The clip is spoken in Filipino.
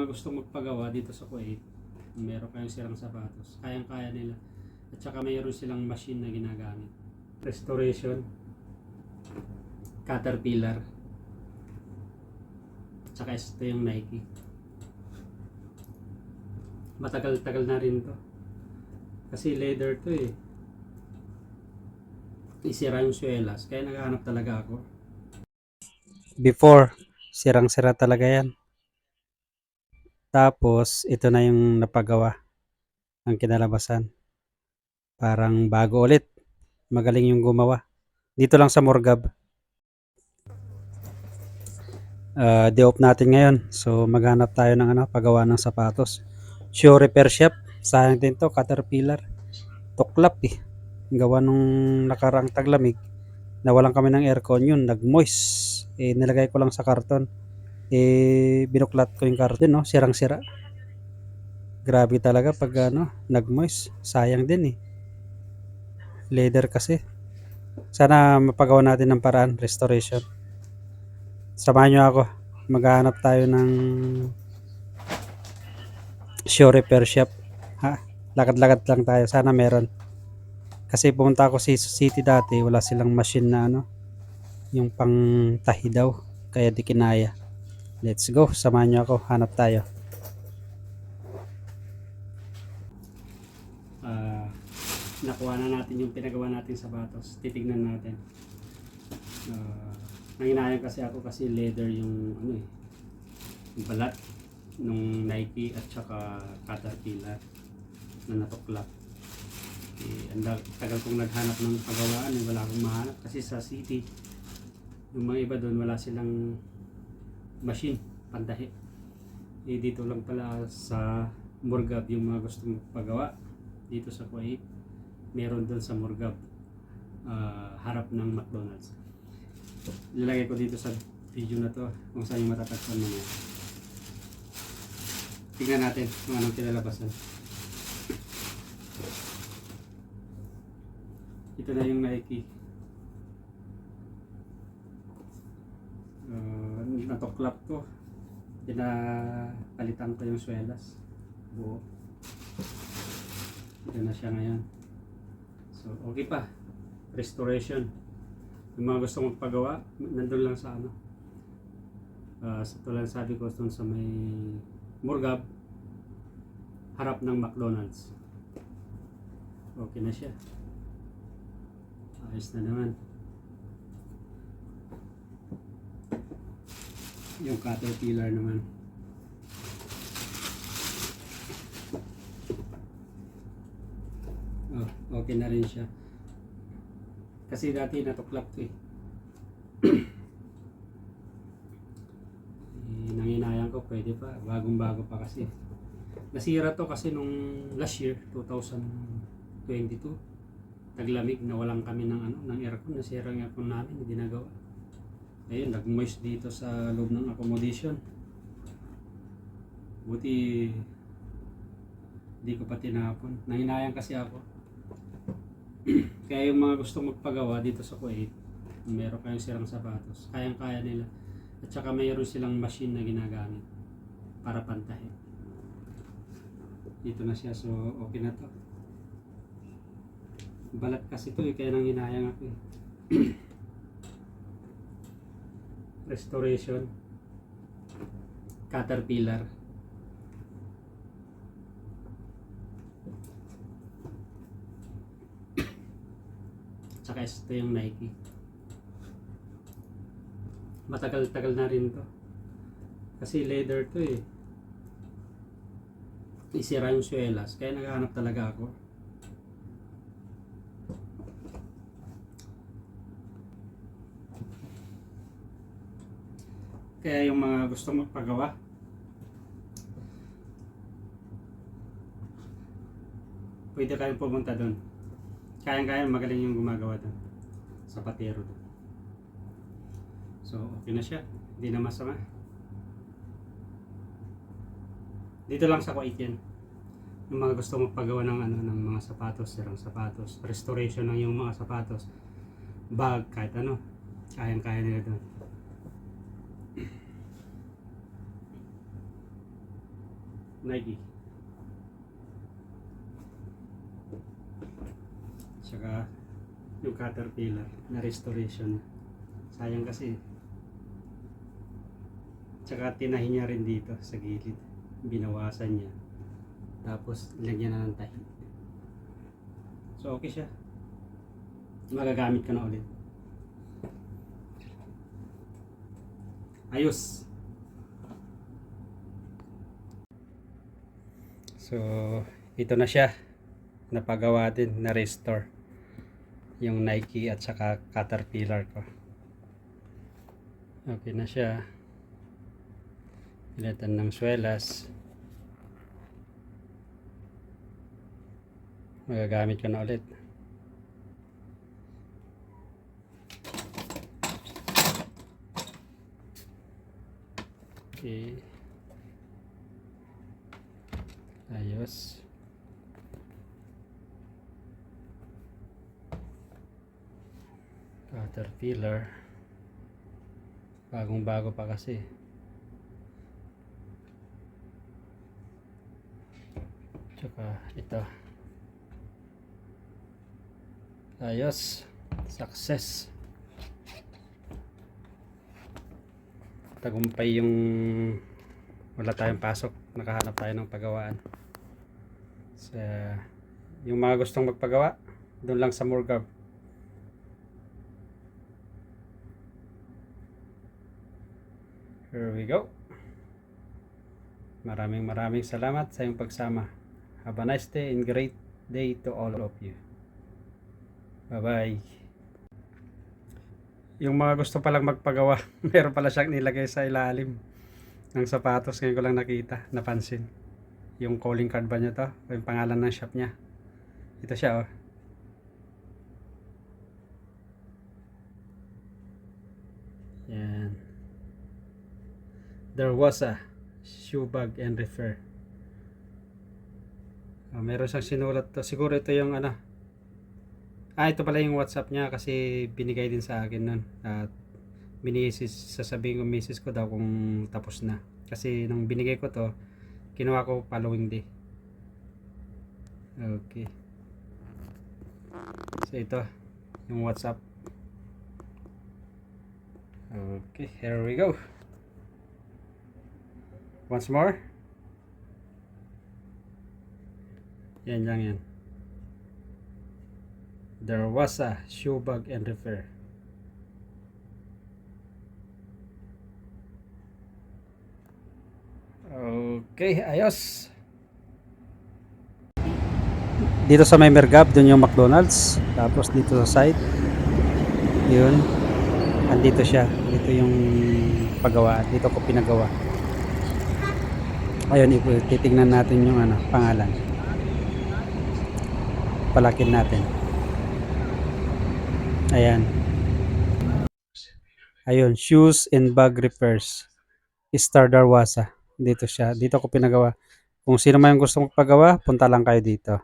mga gustong magpagawa dito sa Kuwait, meron kayong sirang sapatos, kayang-kaya nila. At saka mayroon silang machine na ginagamit. Restoration, Caterpillar, at saka ito yung Nike. Matagal-tagal na rin to. Kasi leather to eh. Isira yung swelas, kaya naghahanap talaga ako. Before, sirang-sira talaga yan. Tapos, ito na yung napagawa ang kinalabasan. Parang bago ulit. Magaling yung gumawa. Dito lang sa Morgab. Day off natin ngayon. So, maghanap tayo ng paggawa ng sapatos. Shoe repair shop. Sayang din to, Caterpillar. Tuklap eh. Gawa nung nakaraang taglamig. Nawalan kami ng aircon yun. Nag-moist. Nilagay ko lang sa karton. Binuklat ko yung karton, no? Sirang-sira. Grabe talaga pag nag-moist. Sayang din eh. Leather kasi. Sana mapagawa natin ng paraan, restoration. Samahan nyo ako. Maghahanap tayo ng shoe repair shop. Lakad-lakad lang tayo. Sana meron. Kasi pumunta ako sa city dati, wala silang machine na yung pang tahi daw. Kaya di kinaya. Let's go. Samahan nyo ako. Hanap tayo. Nakuha na natin yung pinagawa nating sapatos. Titignan natin. Nanginayang kasi ako kasi leather yung yung balat nung Nike at saka Caterpillar na natuklap. Tagal kong naghanap ng pagawaan, wala akong mahanap kasi sa city yung mga iba doon wala silang machine pandahi. Dito lang pala sa Morgab yung mga gustong magpagawa dito sa Kuwait. Meron doon sa Morgab, harap ng McDonald's. Ilalagay ko dito sa video na to kung saan yung matatagpuan mo yan. Tingnan natin kung anong kinalabasan. Ito na yung Nike. Natuklap ko. Pinapalitan ko yung swelas. Buo. Ito na siya ngayon. So, okay pa. Restoration. Yung mga gusto mong pagawa, nandun lang sa sa tulad sabi ko doon sa may Morgab, harap ng McDonald's. Okay na siya. Ayos na naman. Yung Caterpillar naman. Okay na rin siya. Kasi dati natuklap to eh. Nanginayang ko pwede pa. Bagong bago pa kasi. Nasira to kasi nung last year, 2022. Taglamig, nawalan kami ng aircon. Nasira ang aircon namin, hindi nagawa. Ayun, nag-moist dito sa loob ng accommodation. Buti hindi ko pa tinapon. Nanginayang kasi ako. Kaya yung mga gustong magpagawa dito sa Kuwait, meron kayong sirang sapatos, kayang-kaya nila. At saka mayroon silang machine na ginagamit para pantahin. Dito na siya, so okay na to. Balat kasi to kaya nanginayang ako eh. Restoration, Caterpillar. Tsaka ito yung Nike. Matagal-tagal na rin to. Kasi leather to eh. Isira yung swelas, kaya naghahanap talaga ako. Kaya yung mga gusto magpagawa, pwede kayong pumunta doon. Kayang-kaya, magaling yung gumagawa doon. Sapatero doon. So, okay na siya. Hindi na masama. Dito lang sa Kuwait yan. Yung mga gusto magpagawa ng mga sapatos, sirang sapatos, restoration ng yung mga sapatos, bag, kahit kayang-kaya nila doon. Nike. Tsaka yung Caterpillar na restoration. Sayang kasi. Tsaka tinahin niya rin dito sa gilid. Binawasan niya. Tapos lagyan na ng tahi. So okay siya. Magagamit ka na ulit. Ayos. So ito na siya. Napagawa din, na restore yung Nike at saka Caterpillar ko. Okay na siya. Pilatan ng swelas. Magagamit ko na ulit. Okay. Ayos. Caterpillar. Bagong bago pa kasi. Tsaka ito. Ayos. Success. Tagumpay yung wala tayong pasok. Nakahanap tayo ng pagawaan. So, yung mga gustong magpagawa, doon lang sa Murgab. Here we go. Maraming salamat sa iyong pagsama. Have a nice day and great day to all of you. Bye-bye. Yung mga gusto palang magpagawa, meron pala siyang nilagay sa ilalim ng sapatos. Ngayon ko lang napansin. Yung calling card ba niya to? O yung pangalan ng shop niya. Ito siya oh. Yan. There was a shoe bag and refer. Meron siyang sinulat to. Siguro ito yung ano. Ito pala yung WhatsApp niya kasi binigay din sa akin nun. At sasabihin ko misis ko daw kung tapos na. Kasi nung binigay ko to, kinuha ko following day. Okay. So ito, yung WhatsApp. Okay, here we go. Once more. Yan lang yan. There was a shoe bag and refer. Okay, ayos. Dito sa may Mergab, dun yung McDonald's. Tapos dito sa side, yun. Andito siya. Dito yung paggawa. Dito ko pinagawa. Ayun, titignan natin yung ano, pangalan. Palakin natin. Ayan. Ayun, shoes and bag repairs. Star Darwaza. Dito siya. Dito ko pinagawa. Kung sino man yung gusto magpagawa, punta lang kayo dito.